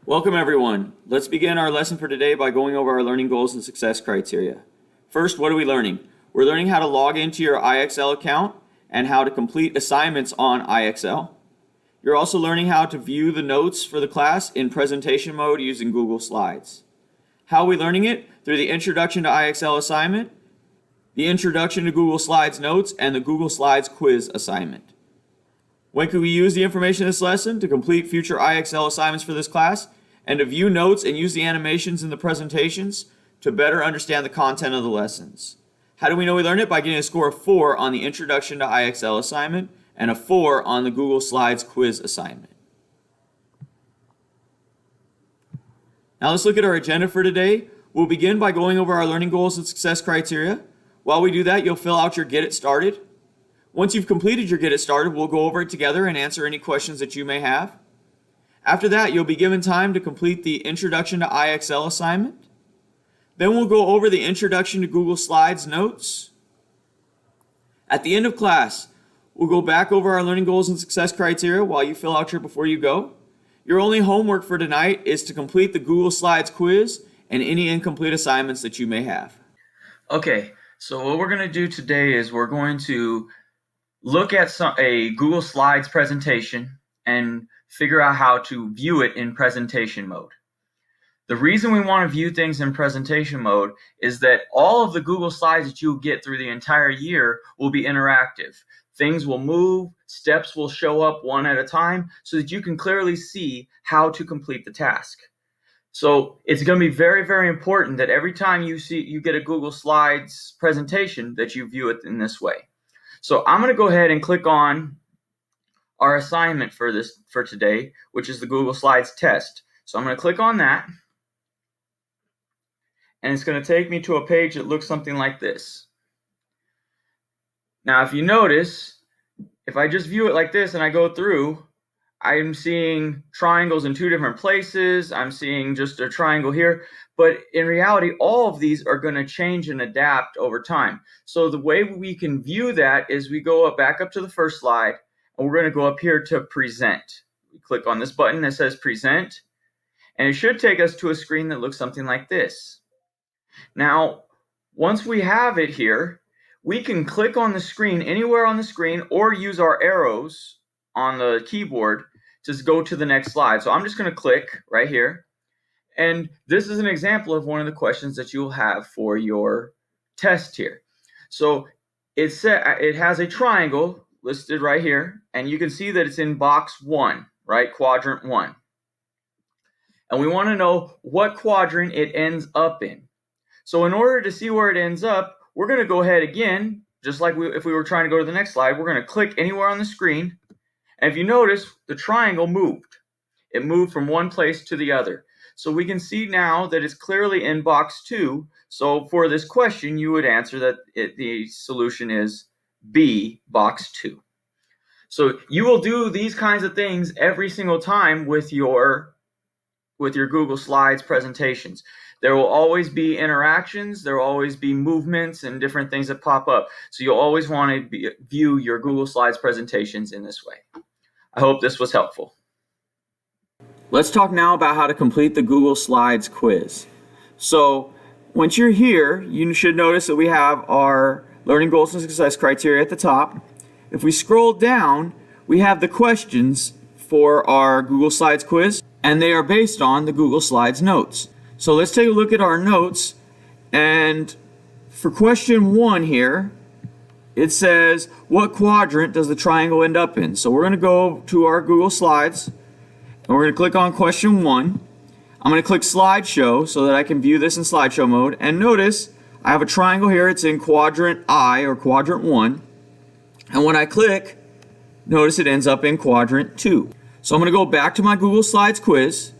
Welcome everyone. Let's begin our lesson for today by going over our learning goals and success criteria. First, what are we learning? We're learning how to log into your IXL account and how to complete assignments on IXL. You're also learning how to view the notes for the class in presentation mode using Google Slides. How are we learning it? Through the Introduction to IXL assignment, the Introduction to Google Slides notes, and the Google Slides quiz assignment. When can we use the information in this lesson? To complete future IXL assignments for this class, and to view notes and use the animations in the presentations to better understand the content of the lessons. How do we know we learned it? By getting a score of 4 on the Introduction to IXL assignment and a 4 on the Google Slides quiz assignment. Now let's look at our agenda for today. We'll begin by going over our learning goals and success criteria. While we do that, you'll fill out your Get It Started. Once you've completed your Get It Started, we'll go over it together and answer any questions that you may have. After that, you'll be given time to complete the Introduction to IXL assignment. Then we'll go over the Introduction to Google Slides notes. At the end of class, we'll go back over our learning goals and success criteria while you fill out your Before You Go. Your only homework for tonight is to complete the Google Slides quiz and any incomplete assignments that you may have. Okay, so what we're going to do today is we're going to look at a Google Slides presentation and figure out how to view it in presentation mode. The reason we want to view things in presentation mode is that all of the Google Slides that you'll get through the entire year will be interactive. Things will move, steps will show up one at a time so that you can clearly see how to complete the task. So it's going to be very, very important that every time you get a Google Slides presentation that you view it in this way. So I'm going to go ahead and click on our assignment for today, which is the Google Slides test. So I'm going to click on that, and it's going to take me to a page that looks something like this. Now, if you notice, if I just view it like this and I go through, I'm seeing triangles in 2 different places. I'm seeing just a triangle here. But in reality, all of these are going to change and adapt over time. So the way we can view that is we go back up to the first slide, and we're going to go up here to Present. We click on this button that says Present, and it should take us to a screen that looks something like this. Now, once we have it here, we can click on the screen, anywhere on the screen, or use our arrows on the keyboard to go to the next slide. So I'm just going to click right here. And this is an example of one of the questions that you'll have for your test here. So it has a triangle listed right here, and you can see that it's in box 1, right? Quadrant 1. And we want to know what quadrant it ends up in. So in order to see where it ends up, we're going to go ahead again, just like if we were trying to go to the next slide, we're going to click anywhere on the screen. And if you notice, the triangle moved. It moved from one place to the other. So we can see now that it's clearly in box 2. So for this question, you would answer that the solution is B, box 2. So you will do these kinds of things every single time with your Google Slides presentations. There will always be interactions, there will always be movements and different things that pop up. So you'll always want to view your Google Slides presentations in this way. I hope this was helpful. Let's talk now about how to complete the Google Slides quiz. So once you're here, you should notice that we have our learning goals and success criteria at the top. If we scroll down, we have the questions for our Google Slides quiz, and they are based on the Google Slides notes. So let's take a look at our notes, and for question 1 here, it says, what quadrant does the triangle end up in? So we're going to go to our Google Slides, and we're going to click on question 1. I'm going to click Slideshow so that I can view this in slideshow mode, and notice I have a triangle here. It's in quadrant I, or quadrant 1, and when I click, notice it ends up in quadrant 2. So I'm going to go back to my Google Slides quiz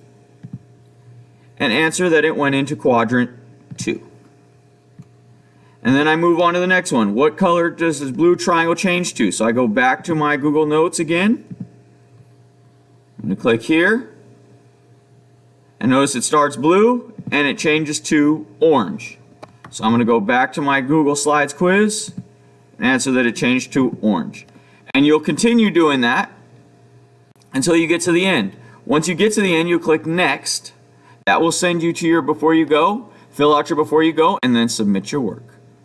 and answer that it went into quadrant 2. And then I move on to the next one. What color does this blue triangle change to? So I go back to my Google Notes again. I'm going to click here. And notice it starts blue and it changes to orange. So I'm going to go back to my Google Slides quiz and answer that it changed to orange. And you'll continue doing that until you get to the end. Once you get to the end, you click Next. That will send you to your Before You Go. Fill out your Before You Go and then submit your work.